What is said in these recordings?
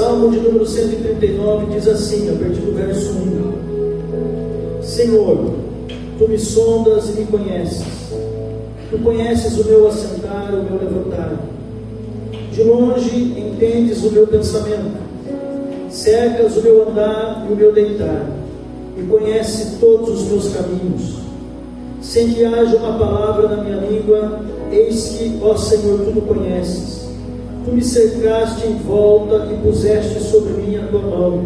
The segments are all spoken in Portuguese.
Salmo de número 139 diz assim, a partir do verso 1: Senhor, Tu me sondas e me conheces. Tu conheces o meu assentar, o meu levantar. De longe entendes o meu pensamento. Cercas o meu andar e o meu deitar, e conheces todos os meus caminhos. Sem que haja uma palavra na minha língua, eis que, ó Senhor, Tu me conheces. Tu me cercaste em volta e puseste sobre mim a Tua mão.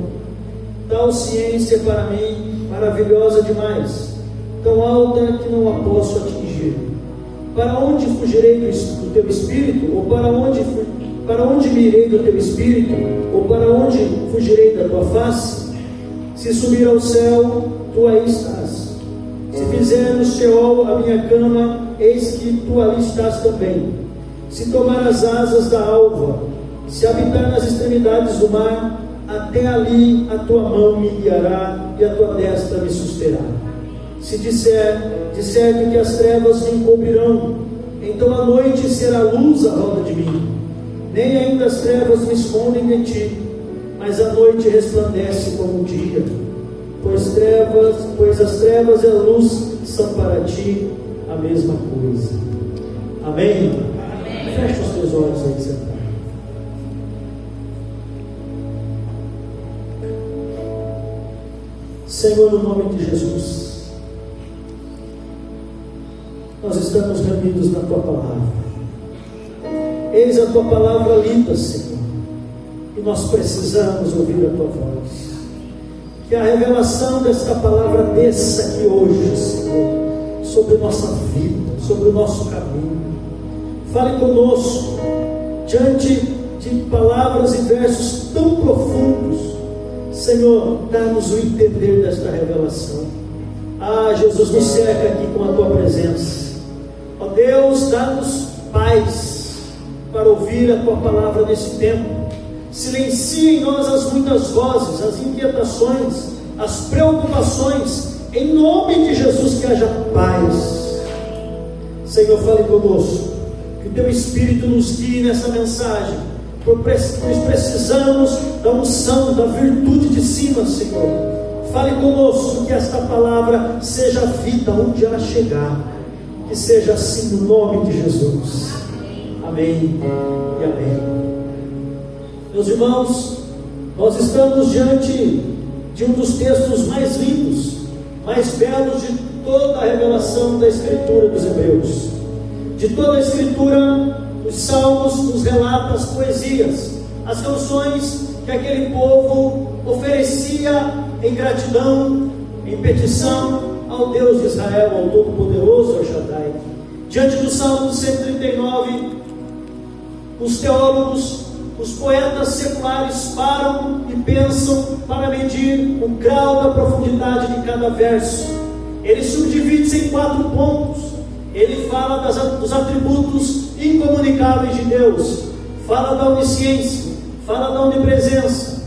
Tal ciência para mim, maravilhosa demais, tão alta que não a posso atingir. Para onde fugirei do Teu Espírito? Ou para onde me irei do Teu Espírito? Ou para onde fugirei da Tua face? Se subir ao céu, Tu aí estás. Se fizer no Sheol a minha cama, eis que Tu ali estás também. Se tomar as asas da alva, se habitar nas extremidades do mar, até ali a Tua mão me guiará e a Tua destra me susterá. Se disser que as trevas me encobrirão, então a noite será luz à roda de mim. Nem ainda as trevas me escondem de Ti, mas a noite resplandece como o dia. Pois as trevas e a luz são para Ti a mesma coisa. Amém? Amém. Feche os teus olhos aí, sentado. Senhor, no nome de Jesus, nós estamos reunidos na Tua palavra. Eis a Tua palavra lida, Senhor, e nós precisamos ouvir a Tua voz. Que a revelação desta palavra desça aqui hoje, Senhor, sobre nossa vida, sobre o nosso caminho. Fale conosco, diante de palavras e versos tão profundos. Senhor, dá-nos o entender desta revelação. Ah, Jesus, nos cerca aqui com a Tua presença. Ó Deus, dá-nos paz para ouvir a Tua palavra nesse tempo. Silencia em nós as muitas vozes, as inquietações, as preocupações. Em nome de Jesus, que haja paz. Senhor, fale conosco. Que o Teu Espírito nos guie nessa mensagem. Nós precisamos da unção, da virtude de cima, Senhor. Fale conosco, que esta palavra seja vida onde ela chegar. Que seja assim no nome de Jesus. Amém e amém. Meus irmãos, nós estamos diante de um dos textos mais lindos, mais belos de toda a revelação da Escritura dos Hebreus. De toda a Escritura, os salmos nos relatam as poesias, as canções que aquele povo oferecia em gratidão, em petição ao Deus de Israel, ao Todo-Poderoso, ao Shaddai. Diante do Salmo 139, os teólogos, os poetas seculares param e pensam para medir o grau da profundidade de cada verso. Ele subdivide-se em 4 pontos. Ele fala dos atributos incomunicáveis de Deus, fala da onisciência, fala da onipresença,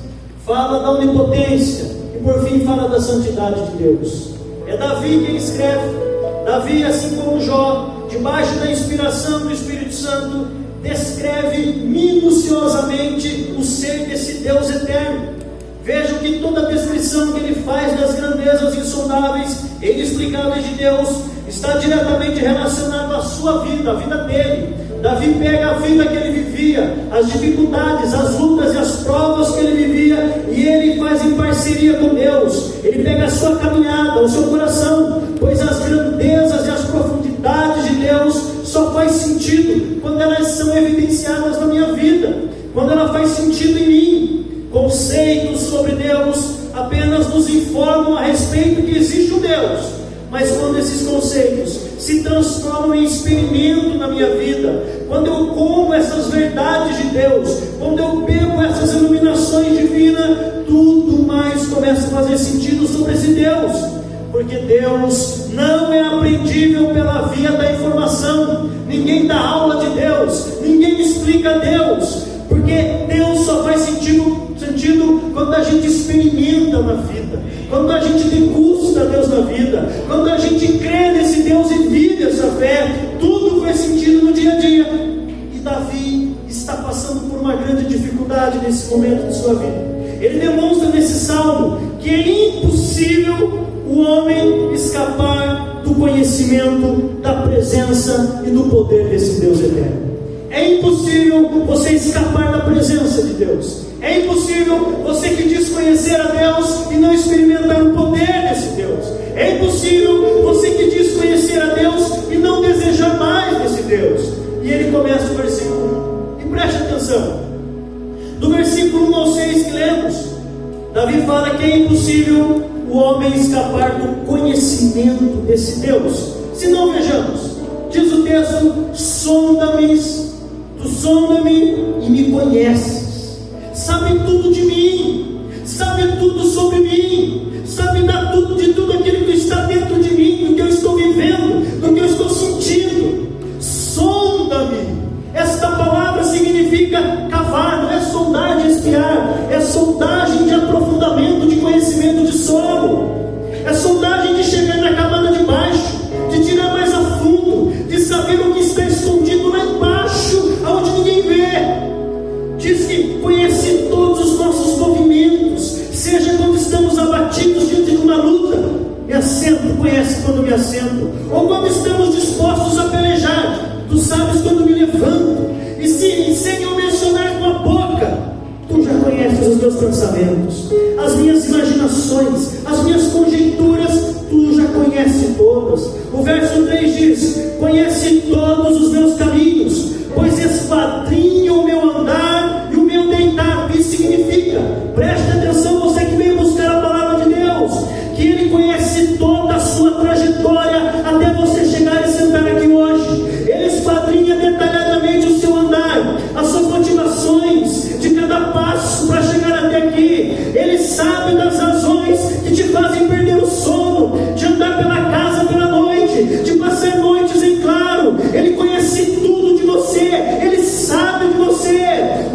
fala da onipotência e por fim fala da santidade de Deus. É Davi quem escreve. Davi, assim como Jó, debaixo da inspiração do Espírito Santo, descreve minuciosamente o ser desse Deus eterno. Vejam que toda a descrição que ele faz das grandezas insondáveis e inexplicáveis de Deus está diretamente relacionado à sua vida, à vida dele. Davi pega a vida que ele vivia, as dificuldades, as lutas e as provas que ele vivia, e ele faz em parceria com Deus. Ele pega a sua caminhada, o seu coração, pois as grandezas e as profundidades de Deus só faz sentido quando elas são evidenciadas na minha vida, quando ela faz sentido em mim. Conceitos sobre Deus apenas nos informam a respeito que existe um Deus, mas quando esses conceitos se transformam em experimento na minha vida, quando eu como essas verdades de Deus, quando eu bebo essas iluminações divinas, tudo mais começa a fazer sentido sobre esse Deus, porque Deus não é apreendível pela via da informação. Ninguém dá aula de Deus, ninguém explica Deus, porque Deus só faz sentido quando a gente experimenta na vida, quando a gente degusta Deus na vida, quando a gente crê nesse Deus e vive essa fé. Tudo faz sentido no dia a dia. E Davi está está passando por uma grande dificuldade nesse momento de sua vida. Ele demonstra nesse salmo que é impossível o homem escapar do conhecimento, da presença e do poder desse Deus eterno. É impossível você escapar da presença de Deus. É impossível você que diz conhecer a Deus e não experimentar o poder desse Deus. É impossível você que diz conhecer a Deus e não desejar mais desse Deus. E ele começa o versículo 1. E preste atenção. Do versículo 1 ao 6 que lemos, Davi fala que é impossível o homem escapar do conhecimento desse Deus. Se não, vejamos. Diz o texto: sonda-me, tu sonda-me e me conheces. Sabe tudo de mim, sabe tudo sobre mim, sabe dar tudo de tudo aquilo que está dentro de mim, do que eu estou vivendo, do que eu estou sentindo. Sonda-me. Esta palavra significa cavar, não é sondar de espiar, é sondagem de aprofundamento, de conhecimento de solo, é sondagem de chegar na camada de baixo, de tirar mais a fundo, de saber o que está escondido lá embaixo, aonde ninguém vê. Diz que conhece todos os nossos movimentos, seja quando estamos abatidos diante de uma luta, me assento, conhece quando me assento, ou quando estamos dispostos a pelejar, tu sabes quando me levanto, e sem eu mencionar com a boca, tu já conheces os meus pensamentos, as minhas imaginações, as minhas conjecturas, tu já conheces todas. O verso 3 diz: conhece todos os meus caminhos, pois esquadrinha o meu andar e o meu deitar. O que significa? Preste atenção, você que veio buscar a palavra de Deus, que Ele conhece toda a sua trajetória até você chegar e sentar aqui hoje. Ele esquadrinha detalhadamente o seu andar, as suas motivações de cada passo para chegar até aqui. Ele sabe das razões que te fazem perder o sono, de andar pela casa pela noite, de passar noites em claro. Ele conhece tudo de você, Ele sabe de você.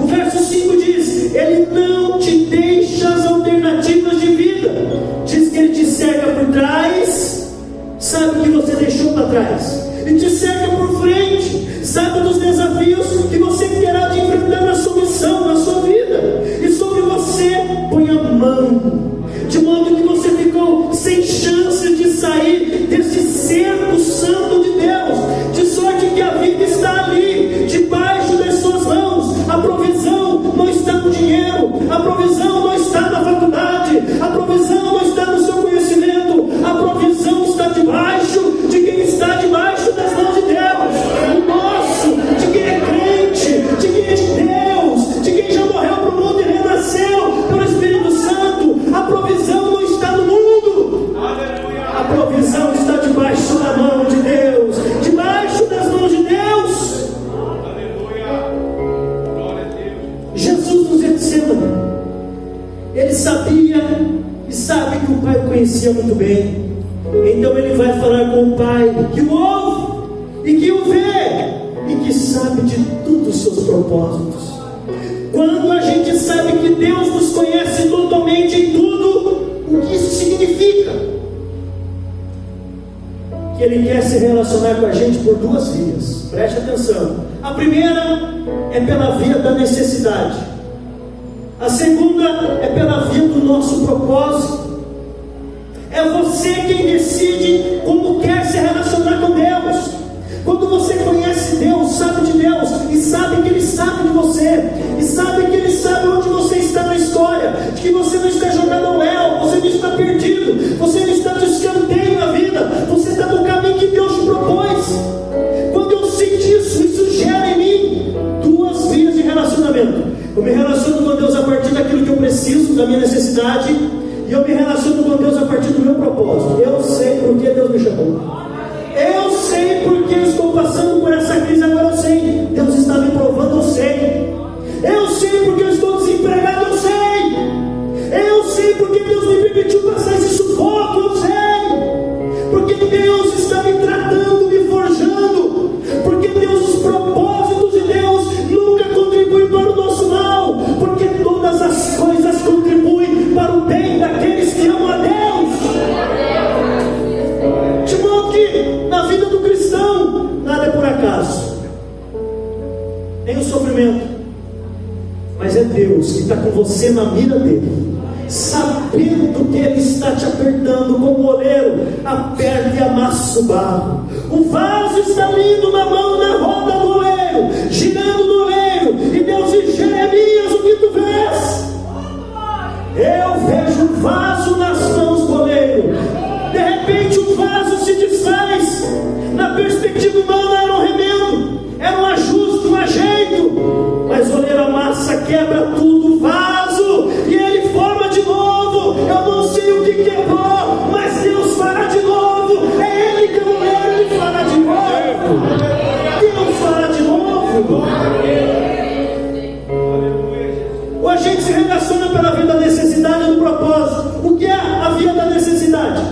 O verso 5 diz: Ele não te deixa as alternativas de vida. Diz que Ele te cerca por trás, sabe o que você deixou para trás, e te cerca por frente, sabe dos desafios que você terá de enfrentar na sua missão, na sua vida, e sobre você põe a mão, de modo que você ficou sem chance de sair desse cerco santo de Deus, de sorte que a vida está ali, debaixo das suas mãos. A provisão não está no dinheiro, a provisão não está na faculdade, a provisão não está no seu conhecimento, a provisão está debaixo de quem está debaixo das mãos de Deus, o nosso, de quem é crente, de quem é de Deus, de quem já morreu para o mundo e renasceu pelo Espírito Santo. A provisão não está no mundo, a provisão está debaixo da mão de Deus, debaixo das mãos de Deus. Jesus nos ensina, Ele sabia e sabe que o Pai o conhecia muito bem. Então Ele vai falar com o Pai, que o ouve e que o vê e que sabe de todos os seus propósitos. Quando a gente sabe que Deus nos conhece totalmente em tudo, o que isso significa? Que Ele quer se relacionar com a gente por duas vias. Preste atenção. A primeira é pela via da necessidade. A segunda é pela via do nosso propósito. É você quem decide como quer se relacionar com Deus. Quando você conhece Deus, sabe de Deus, e sabe que Ele sabe de você, e sabe que Ele sabe onde você está na história, de que você não está jogado ao léu, você não está perdido, você não está de escanteio na vida, você está no caminho que Deus te propôs. Quando eu sinto isso gera em mim duas vias de relacionamento. Eu me relaciono com Deus a partir daquilo que eu preciso, da minha necessidade, e eu me relaciono com Deus a partir do meu propósito. Eu sei por que Deus me chamou, eu sei porque eu estou passando por essa crise agora, eu sei, Deus está me provando, eu sei porque eu estou desempregado, eu sei porque Deus me permitiu passar esse sufoco, eu sei porque Deus está me tratando, me forjando, porque Deus, os propósitos de Deus nunca contribuem para o nosso mal, porque todas as coisas contribuem para o bem daqueles que amam a Deus. De modo que na vida do cristão nada é por acaso, nem o sofrimento, está com você na mira dele, sabendo que ele está te apertando como o oleiro aperta e amassa o barro. O vaso está lindo na mão, na roda do oleiro, girando no oleiro, e Deus diz: Jeremias, o que tu vês? Eu vejo o vaso nas mãos do oleiro. De repente o vaso se desfaz. Na perspectiva humana era um remendo, era um ajuste, um ajeito, mas o oleiro amassa, quebra tudo, o vaso, e ele forma de novo. Eu não sei o que quebrou, mas Deus fará de novo. É Ele que é o oleiro, Ele fará de novo. Deus fará de novo. Ou a gente se relaciona pela via da necessidade e do propósito. O que é a via da necessidade?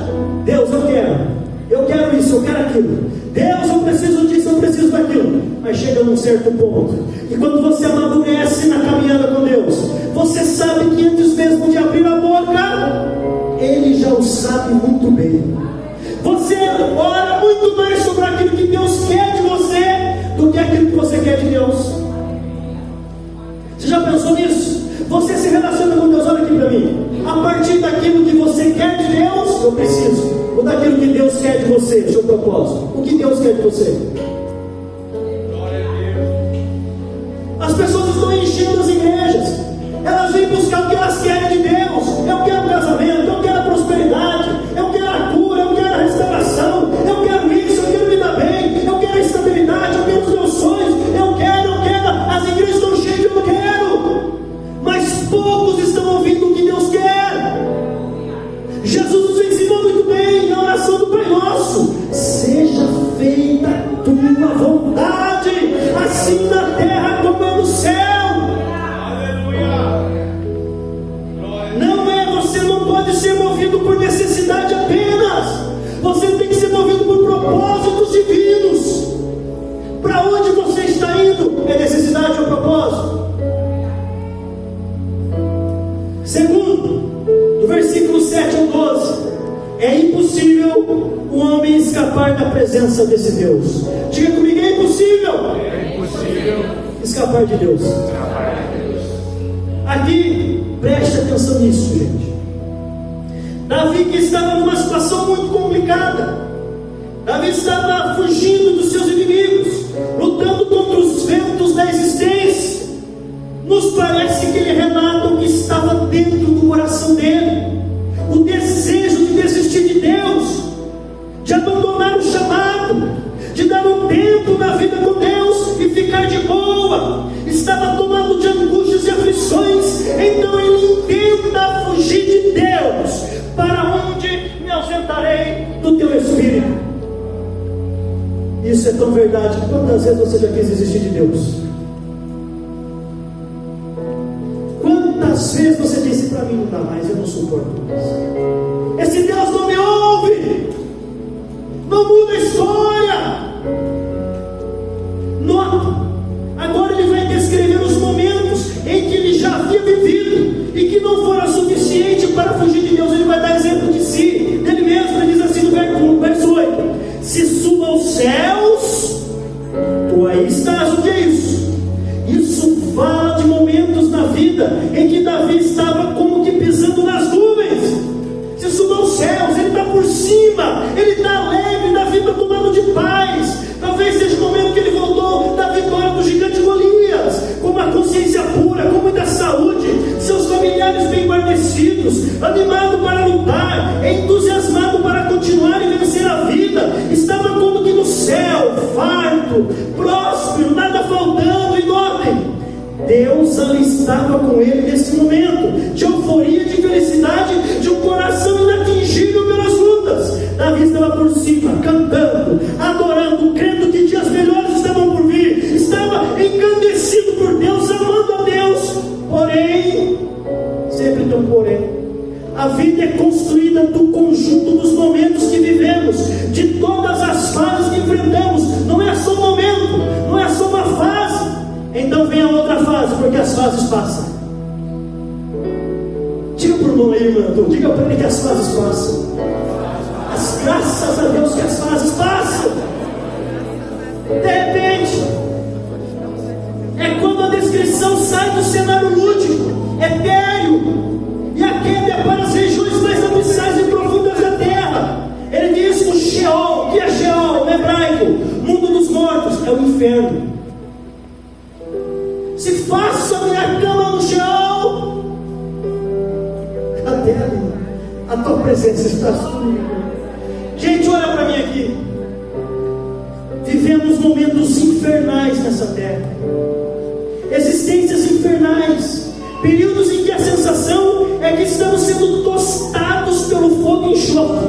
Deus, eu quero isso, eu quero aquilo. Deus, eu preciso disso, eu preciso daquilo. Mas chega num certo ponto, e quando você amadurece na caminhada com Deus, você sabe que antes mesmo de abrir a boca, Ele já o sabe muito bem. Você ora muito mais sobre aquilo que Deus quer de você do que aquilo que você quer de Deus. Você já pensou nisso? Você se relaciona com Deus, olha aqui para mim, a partir daquilo que você quer de Deus, eu preciso, ou daquilo que Deus quer de você, o seu propósito. O que Deus quer de você? As pessoas estão enchendo as igrejas, elas vêm buscar o que elas querem de Deus. Eu quero casamento, eu quero a prosperidade, eu quero a cura, eu quero a restauração, eu quero isso, eu quero me dar bem, eu quero a estabilidade, eu quero os meus sonhos, eu quero, as igrejas estão cheias de eu quero, mas poucos estão ouvindo o que Deus quer. Jesus nos ensinou muito bem na oração do Pai Nosso: seja feita a tua vontade, assim na terra como é no céu. Você não pode ser movido por necessidade apenas, você tem que ser movido por propósitos divinos. Para onde você está indo? É necessidade ou propósito? Segundo, do versículo 7 ao 12, é impossível o homem escapar da presença desse Deus. Diga comigo: é impossível, escapar de Deus. Aqui, preste atenção nisso, gente. Davi, que estava numa situação muito complicada, Davi estava fugindo dos seus inimigos, lutando contra os ventos da existência. Nos parece que ele relata o que estava dentro do coração dele, o desejo de desistir de Deus, de abandonar o chamado, de dar um tempo na vida com Deus e ficar de boa. Estava tomado de angústias e aflições. Então ele tenta fugir de Deus. Para onde me ausentarei do teu Espírito? Isso é tão verdade. Quantas vezes você já quis desistir de Deus? Quantas vezes você disse: para mim não dá mais, eu não suporto mais. Esse Deus não me ouve, não muda a história. Nota, agora ele vai descrever os momentos em que ele já havia vivido e que não foram suficiente para fugir de Deus. Ele vai dar exemplo de si, dele mesmo. Ele diz assim no verso 8: se suba aos céus, tu aí estás. O que é isso? Isso fala de momentos na vida em que Davi estava como que pisando nas nuvens. Se suba aos céus, ele está por cima, ele está alegre, Davi está tomando de paz. Talvez seja o momento que ele voltou da vitória do gigante Golias, com uma consciência pura, com muita saúde, seus familiares bem guarnecidos, animado para lutar, entusiasmado para continuar e vencer a vida. Estava como que no céu, farto, próspero, nada faltando. E notem, Deus ali estava com ele nesse momento de euforia, de felicidade, de um coração inatingível pelas lutas. Davi estava por cima, cantando, adorando, crendo que dias melhores estavam por vir. Estava encandecido por Deus, amando a Deus. Porém, sempre tem um porém. A vida é construída do conjunto dos momentos que vivemos, de todas as fases que enfrentamos. Não é só um momento, não é só uma fase. Então vem a outra fase, porque as fases passam. Diga para o irmão aí, irmão, diga para ele que as fases passam. Graças a Deus que as fases passam. De repente, É quando a descrição sai do cenário lúdico, etéreo, e a queda é para as regiões mais abissais e profundas da terra. Ele diz o Sheol. O que é Sheol? No hebraico, mundo dos mortos, é o inferno. Se faço a minha cama no Sheol, cadê a tua presença está comigo? Gente, olha para mim aqui. Vivemos momentos infernais nessa terra, existências infernais, períodos em que a sensação é que estamos sendo tostados pelo fogo e enxofre.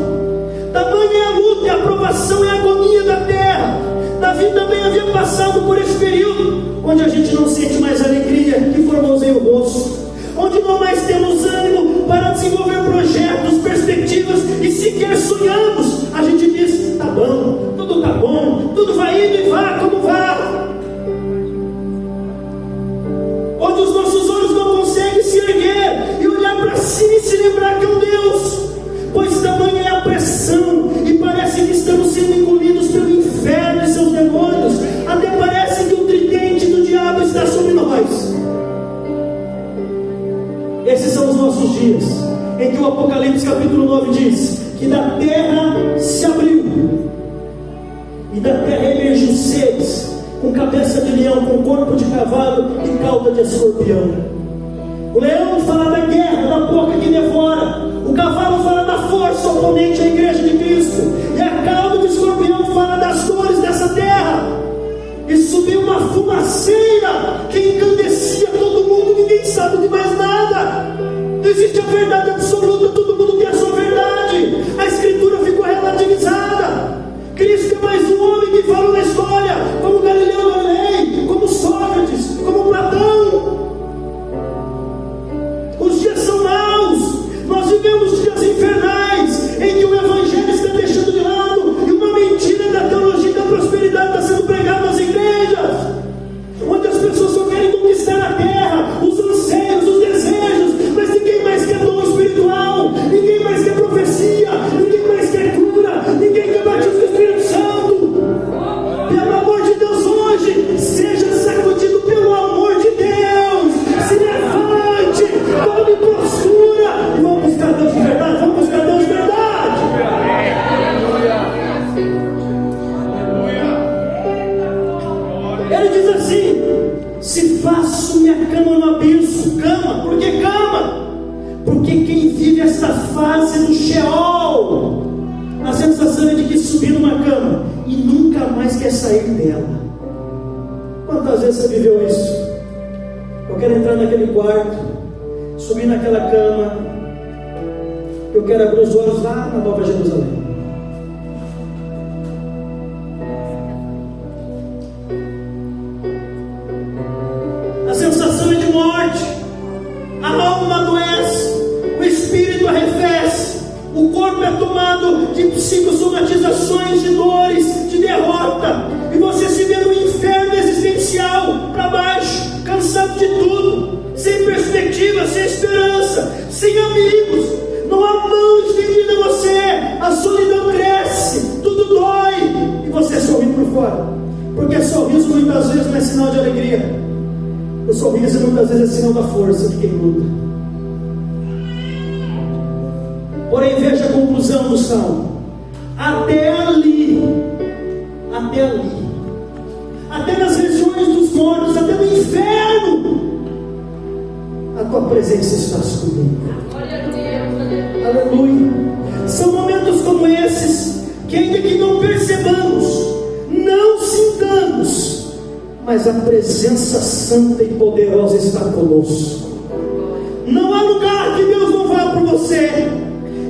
Tamanha é a luta, a aprovação e a agonia da terra. Davi também havia passado por esse período, onde a gente não sente mais alegria que formoseia o rosto, onde não mais temos ânimo para desenvolver projetos, perspectivas, e sequer sonhamos. A gente diz, tá bom, tudo vai indo e vá como vá. Onde os nossos olhos não conseguem se erguer e olhar para cima e se lembrar que é um Deus, pois tamanha é a pressão, e parece que estamos sendo engolidos pelo inferno e seus demônios. Até parece que o tridente do diabo está sobre nós. Esses são os nossos dias, em que o Apocalipse capítulo 9 diz que da terra se abriu, e da terra emergiu seres com cabeça de leão, com corpo de cavalo e cauda de escorpião. O leão fala da guerra, da boca que devora. O cavalo fala da força oponente à igreja de Cristo. E a cauda de escorpião fala das dores dessa terra. E subiu uma fumaceira que encandecia todo mundo. Ninguém sabe de mais nada. Não existe a verdade absoluta. Todo mundo tem a sua verdade. A escritura ficou relativizada. Cristo é mais um homem que fala na história, como Galileu Galilei, como Sócrates, como Platão. Os dias são maus. Nós vivemos dias infernais, em que o evangelho está deixando de lado, e uma mentira da teologia da prosperidade está sendo pregada nas igrejas, onde as pessoas só querem conquistar a terra, os anseios, os desejos, mas ninguém mais quer dom espiritual, ninguém mais quer profecia, ninguém mais quer cura, ninguém quer batismo do Espírito Santo. Pelo amor de Deus, hoje seja sacudido pelo amor de Deus. Se levante, tome postura e vamos buscar Deus de verdade. Vamos buscar Deus de verdade. Ele diz assim: se faço minha cama no abismo. Cama, por que cama? Porque quem vive essa fase do Sheol, a sensação é de que subiu numa cama e nunca mais quer sair dela. Quantas vezes você viveu isso? Eu quero entrar naquele quarto, subir naquela cama, eu quero abrir os olhos lá na Nova Jerusalém. A sensação é de morte, a alma adoece, o espírito arrefece, o corpo é tomado de psicossomatizações, de dores, de derrota, e você se vê no inferno existencial, para baixo, cansado de tudo, sem perspectiva, sem esperança, sem amigos, não há mão estendida a você, a solidão cresce, tudo dói, e você sorri por fora, porque sorriso muitas vezes não é sinal de alegria, o sorriso muitas vezes é sinal da força de quem luta. Porém, veja a conclusão do salmo: até ali, até nas regiões dos mortos, até no inferno, a tua presença está comigo. Aleluia. São momentos como esses que, ainda que não percebamos, não sintamos, mas a presença santa e poderosa está conosco. Não há lugar que Deus não vá por você.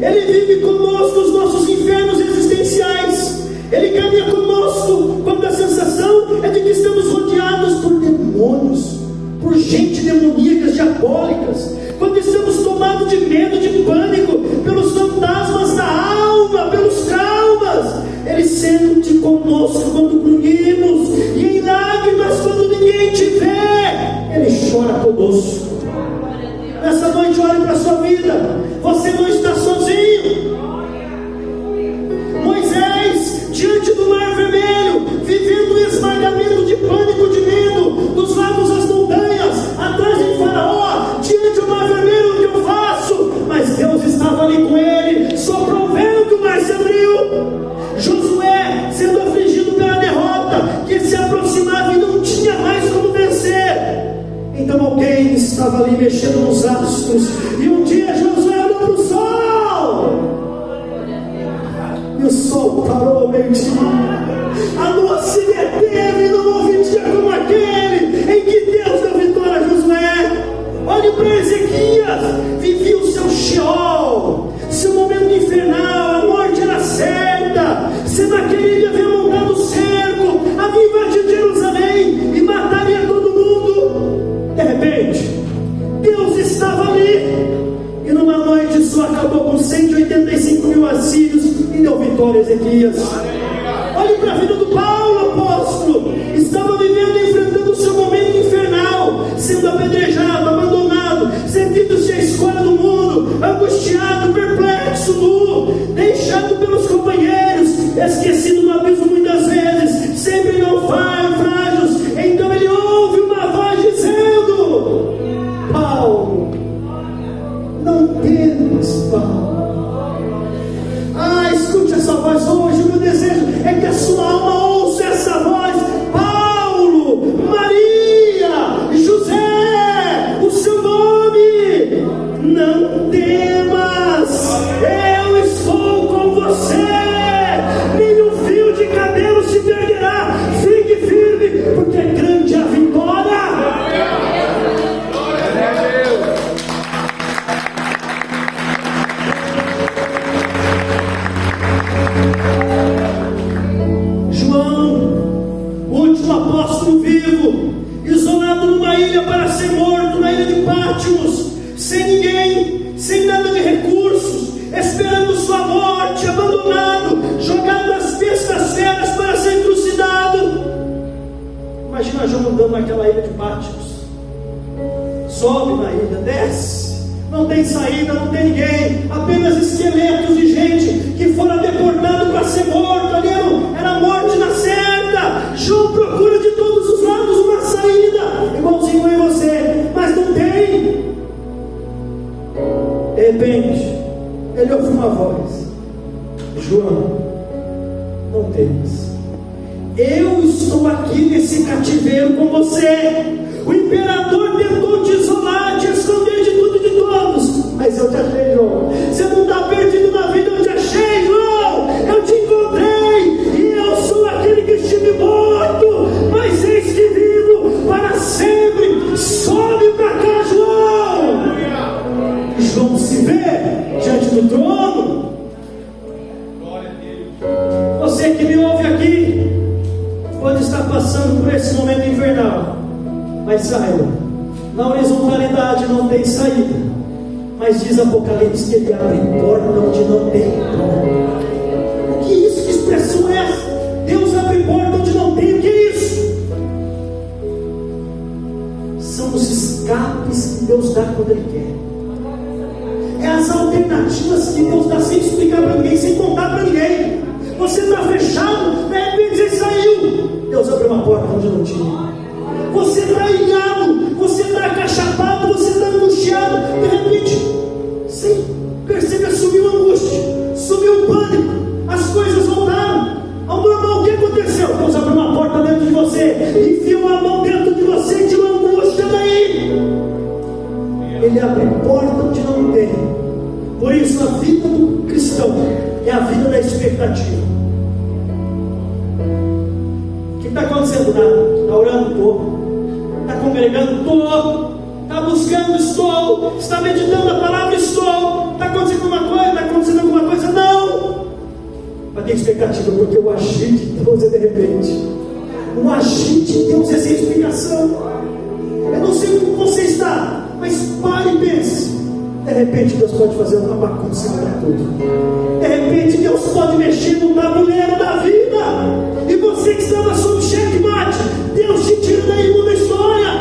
Ele vive conosco nos nossos infernos existenciais. Ele caminha conosco quando a sensação é de que estamos rodeados por demônios, por gente demoníaca, diabólicas, quando estamos tomados de medo, de pânico, pelos fantasmas da alma, pelos traumas. Ele sente conosco quando grunhimos, e em lágrimas quando ninguém te vê, Ele chora conosco. Nessa noite, olhe para a sua vida. Você não está sozinho. Moisés, diante do Mar Vermelho, vivendo um esmagamento de pânico, de medo, dos lados altos as montanhas, atrás de Faraó, diante do mar vermelho, o que eu faço? Mas Deus estava ali com ele, soprou o vento, o mar se abriu. Josué, sendo afligido pela derrota, que se aproximava e não tinha mais como vencer. Então alguém estava ali mexendo nos astros, e um dia Josué olhou para o sol, e o sol parou ao meio-dia. A lua se deteve num houve dia como aquele em que Deus deu vitória a Josué. Olhe para Ezequias, vivia o seu Sheol, seu momento infernal, a morte era certa. Senaqueribe havia montado o cerco, havia invadido Jerusalém e mataria todo mundo. De repente, Deus estava ali, e numa noite só acabou com 185 mil assírios e deu vitória a Ezequias. Olhe para a vida do Paulo, apóstolo. Estava vivendo e enfrentando o seu momento infernal, sendo apedrejado, abandonado, sentindo-se à escolha do mundo, angustiado, perplexo, nu, deixado pelos companheiros, esquecido no abismo muitas vezes, sempre naufrágios. Então ele ouve uma voz dizendo: Paulo, não temas, Paulo. Escute essa voz hoje. O meu desejo é que a sua alma ouça essa voz. Paulo, Maria, José, o seu nome, não temas, eu estou com você, nenhum fio de cabelo se perderá, fique firme, porque é grande a vitória. Apóstolo vivo, isolado numa ilha para ser morto, na ilha de Pátimos, sem ninguém, sem nada de recursos, esperando sua morte, abandonado, jogado nas bestas feras para ser trucidado. Imagina João andando naquela ilha de Pátimos, sobe na ilha, desce, não tem saída, não tem ninguém, apenas esqueletos de gente que fora deportado para ser morto. Ali era morte na certa. João procura de todos os lados uma saída, igualzinho eu e você, mas não tem. De repente, ele ouve uma voz: João, não temas, eu estou aqui nesse cativeiro com você. O imperador tentou te isolar, te esconder de tudo e de todos, mas eu te achei, João. Você não está perdido na vida, eu te achei, João. Eu te encontrei, e eu sou aquele que estive morto, mas eis que vivo para sempre. Sobe para cá, João. João se vê diante do trono. Você que me ouve aqui pode estar passando por esse momento infernal, mas saiba, na horizontalidade não tem saída, mas diz Apocalipse que ele abre porta onde não tem porta. O que é isso? Que expressão é essa? Deus abre porta onde não tem. O que é isso? São os escapes que Deus dá quando Ele quer. É as alternativas que Deus dá sem explicar para ninguém, sem contar para ninguém. Você está fechado, de repente você saiu, Deus abre uma porta onde não tinha. Você está ilhado, você está acachapado, você está angustiado, de repente, sem perceber, sumiu a angústia, sumiu o pânico, as coisas voltaram ao normal. O que aconteceu? Deus abriu uma porta dentro de você, enfiou a mão dentro de você e tirou a angústia daí. Ele abre porta onde não tem. Por isso a vida do cristão é a vida da expectativa. O que está acontecendo? Nada. Está orando? Estou. Está congregando? Estou. Está buscando? Estou. Está meditando a palavra? Estou. Está acontecendo alguma coisa? Está acontecendo alguma coisa? Não. Mas tem expectativa, porque o agir de Deus é de repente. O agir de Deus é sem explicação. Eu não sei como você está, mas pare e pense. De repente Deus pode fazer uma bagunça para tudo. De repente Deus pode mexer no tabuleiro da vida. E você que estava sob checkmate, Deus te tira daí, muda a história.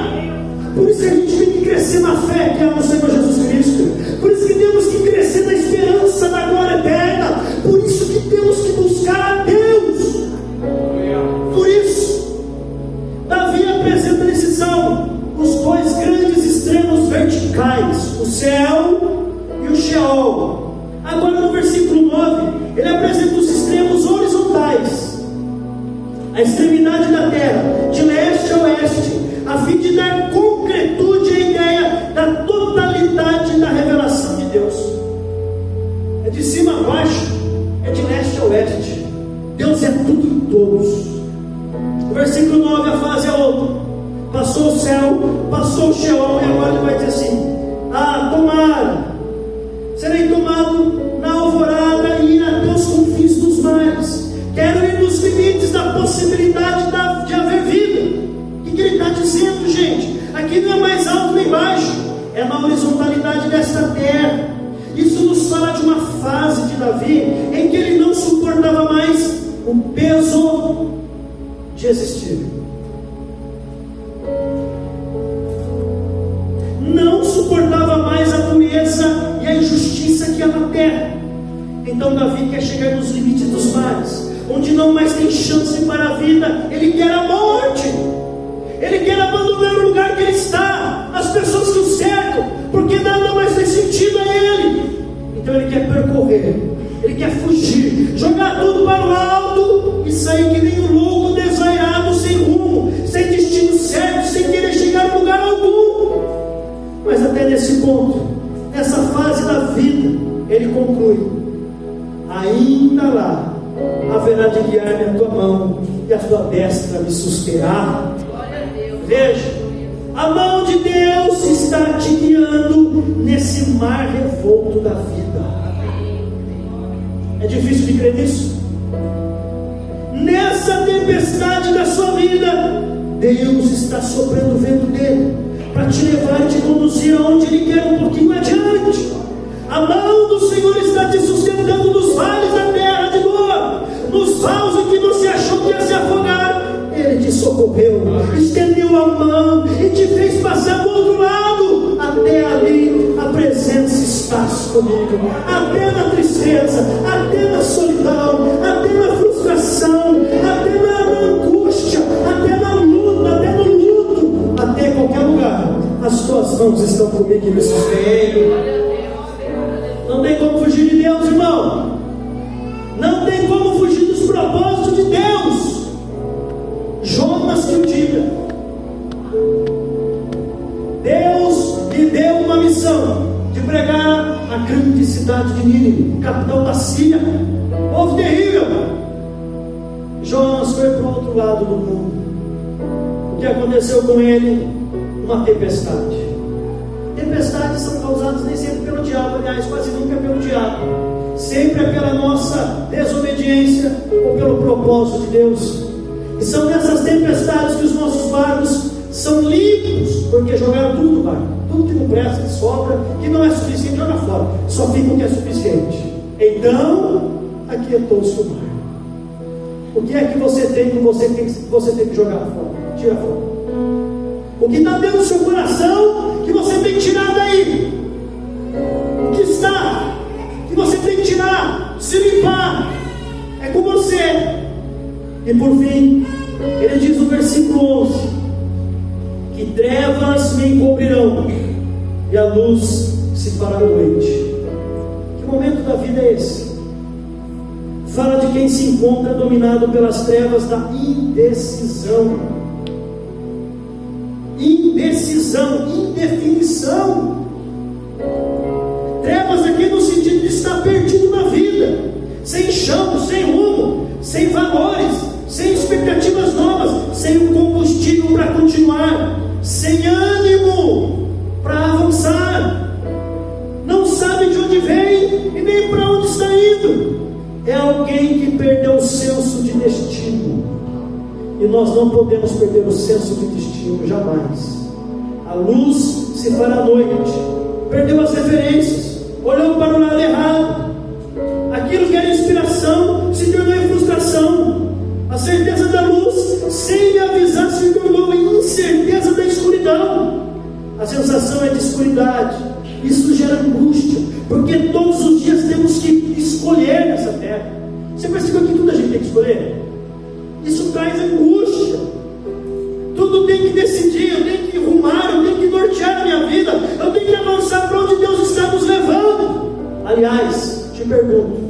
Por isso que a gente tem que crescer na fé que é no Senhor Jesus Cristo. Por isso que temos que crescer na esperança da glória eterna. Por isso que temos que buscar a Deus. Por isso Davi apresenta nesse salmo Sheol. Agora no versículo 9, ele apresenta os extremos horizontais, a extremidade da terra, de leste a oeste, a fim de dar concretude à ideia da totalidade da revelação de Deus. É de cima a baixo, é de leste a oeste. Deus é tudo em todos. No versículo 9 a fase é outra. Passou o céu, passou o Sheol, e agora ele vai dizer assim: tomara, serei tomado na alvorada e ir até os confins dos mares. Quero ir nos limites da possibilidade de haver vida. O que ele está dizendo, gente? Aqui não é mais alto nem baixo, é na horizontalidade desta terra. Isso nos fala de uma fase de Davi em que ele não suportava mais o peso de existir. Não suportava mais a dureza e a injustiça que há na terra. Então Davi quer chegar nos limites dos mares, onde não mais tem chance para a vida. Ele quer a morte. Ele quer abandonar o lugar que ele está, as pessoas que o cercam, porque nada mais tem sentido a ele. Então ele quer percorrer, ele quer fugir, jogar tudo para o alto e sair que nem um louco desvairado, sem rumo, sem destino certo, sem querer chegar a lugar algum. Mas até nesse ponto, nessa fase da vida, ele conclui: ainda lá haverá de guiar-me a tua mão e a tua destra me susterá. Veja, a mão de Deus está te guiando nesse mar revolto da vida. É difícil de crer nisso? Nessa tempestade da sua vida, Deus está soprando o vento dele para te levar e te conduzir aonde Ele quer, um pouquinho adiante. A mão do Senhor está te sustentando nos vales da terra de dor, nos vales em que você achou que ia se afogar. Ele te socorreu, estendeu a mão e te fez passar do outro lado. Até ali a presença está comigo. Até na tristeza, até na solidão, até na frustração, até na angústia, até na luta, até no luto, até em qualquer lugar, as tuas mãos estão comigo e me sustêm. Não tem como fugir de Deus, irmão. Não tem como fugir dos propósitos de Deus. Jonas que o diga. Deus lhe deu uma missão de pregar a grande cidade de Nínive, capital da Síria, povo terrível. Jonas foi para o outro lado do mundo. O que aconteceu com ele? Uma tempestade. Tempestades são causadas nem sempre pelo diabo, aliás, quase nunca pelo diabo. Sempre é pela nossa desobediência ou pelo propósito de Deus. E são nessas tempestades que os nossos barcos são limpos, porque jogaram tudo no barco. Tudo que não presta, que sobra, que não é suficiente, joga fora. Só fica o que é suficiente. Então, aquietou-se o mar. O que é que você tem que você tem que jogar fora? Tira fora. O que está dentro do seu coração, que você tem que tirar daí. O que está, que você tem que tirar, se limpar, é com você. E por fim, ele diz no versículo 11: que trevas me encobrirão e a luz se fará noite. Que momento da vida é esse? Fala de quem se encontra dominado pelas trevas da indecisão. Indecisão, indefinição. Trevas aqui no sentido de estar perdido na vida, sem chão, sem rumo, sem valores, sem expectativas novas, sem um combustível para continuar, sem ânimo para avançar, não sabe de onde vem e nem para onde está indo. É alguém que perdeu o senso de destino, e nós não podemos perder o senso de destino jamais. A luz se fará à noite. Perdeu as referências, olhou para o lado errado. Aquilo que era inspiração se tornou em frustração. A certeza da luz, sem me avisar, se tornou em incerteza da escuridão. A sensação é de escuridade. Isso gera angústia, porque todos os dias temos que escolher nessa terra. Você percebeu que tudo a gente tem que escolher? Isso traz angústia. Tudo tem que decidir, eu tenho que rumar, eu tenho que nortear a minha vida, eu tenho que avançar para onde Deus está nos levando. pergunto: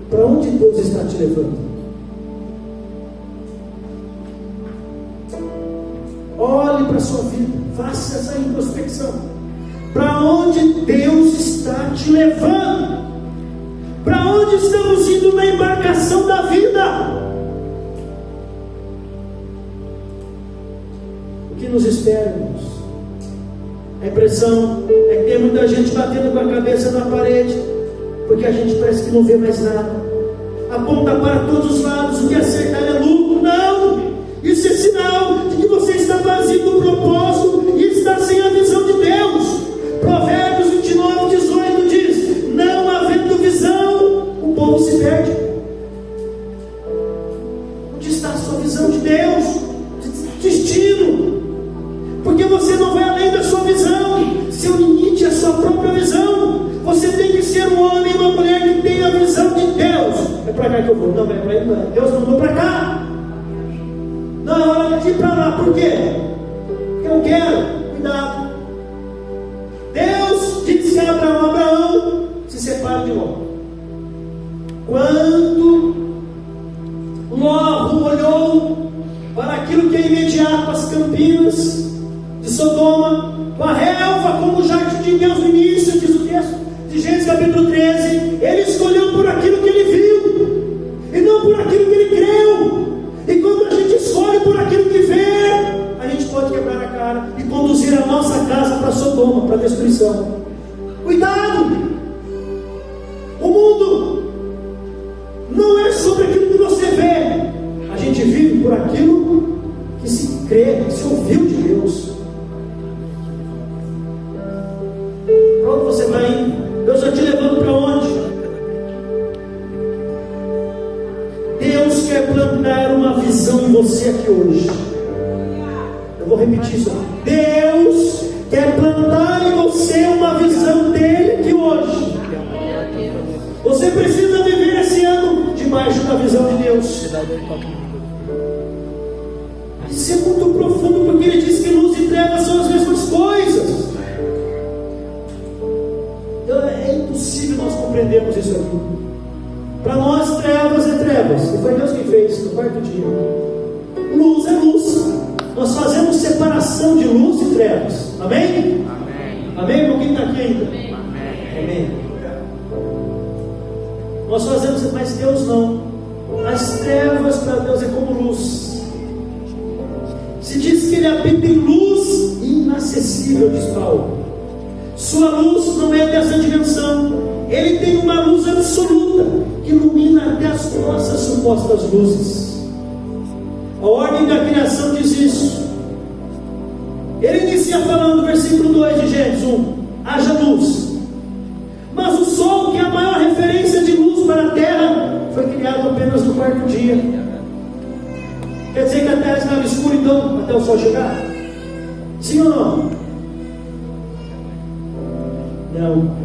para onde Deus está te levando? Olhe para a sua vida, faça essa introspecção. Para onde Deus está te levando? Para onde estamos indo na embarcação da vida? O que nos espera, irmãos? A impressão é que tem muita gente batendo com a cabeça na parede, porque a gente parece que não vê mais nada, aponta para todos os lados, o que é certo é lucro. Não! Isso é sinal de que você está vazio do propósito e está sem a visão de Deus. Provérbios 29:18 diz: não havendo visão, o povo se perde. Onde está a sua visão de Deus? Destino. Porque você não vai além da sua visão. Seu limite é a sua própria visão. Você tem que ser um homem e uma mulher que tem a visão de Deus. É para cá que eu vou. Não, é para aí, não. Deus não vou para cá. Não é hora de ir para lá. Por quê? Porque eu quero. Cuidado. Deus disse a Abraão: se separe de Ló. Quando Ló olhou para aquilo que é imediato, as campinas de Sodoma, com a relva como o jardim de Deus no início, diz o texto de Gênesis capítulo 13, ele escolheu por aquilo que ele viu, e não por aquilo que ele creu. E quando a gente escolhe por aquilo que vê, a gente pode quebrar a cara e conduzir a nossa casa para Sodoma, para a destruição. Cuidado! O mundo não é sobre aquilo que você vê. A gente vive por aquilo que se crê, que se ouviu de Deus. Para onde você vai indo? Deus está te levando para onde? Deus quer plantar uma visão em você aqui hoje. Eu vou repetir isso. Deus quer plantar em você uma visão dele aqui hoje. Você precisa viver esse ano debaixo da visão de Deus. Isso é muito profundo, porque ele diz que luz e trevas são as mesmas coisas. Então é impossível nós compreendermos isso aqui. Para nós, trevas é trevas. E foi Deus que fez no quarto dia. Luz é luz. Nós fazemos separação de luz e trevas. Amém? Amém. Amém, irmão? Quem está aqui ainda? Amém. Amém. Nós fazemos, mas Deus não. As trevas para Deus é como luz. Se diz que ele habita em luz inacessível, diz Paulo. Sua luz não é dessa dimensão. Ele tem uma luz absoluta que ilumina até as nossas supostas luzes. A ordem da criação diz isso. Ele inicia falando, versículo 2 de Gênesis 1: haja luz. Mas o sol, que é a maior referência de luz para a terra, foi criado apenas no quarto dia. Quer dizer que a terra estava escura então, até o sol chegar? Sim ou não? Não.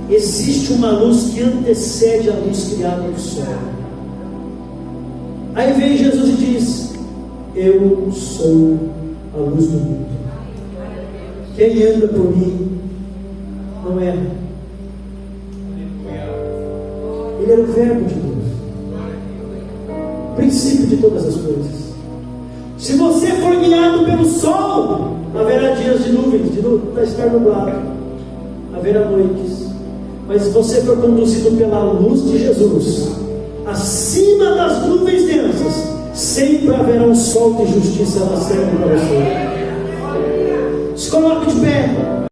Existe uma luz que antecede a luz criada do sol. Aí vem Jesus e diz: eu sou a luz do mundo. Quem anda por mim não erra. Ele era o verbo de Deus, princípio de todas as coisas. Se você for guiado pelo sol, haverá dias de nuvens, vai estar nublado, haverá noites. Mas se você for conduzido pela luz de Jesus, acima das nuvens densas, sempre haverá um sol de justiça nascendo para você. Se coloque de pé.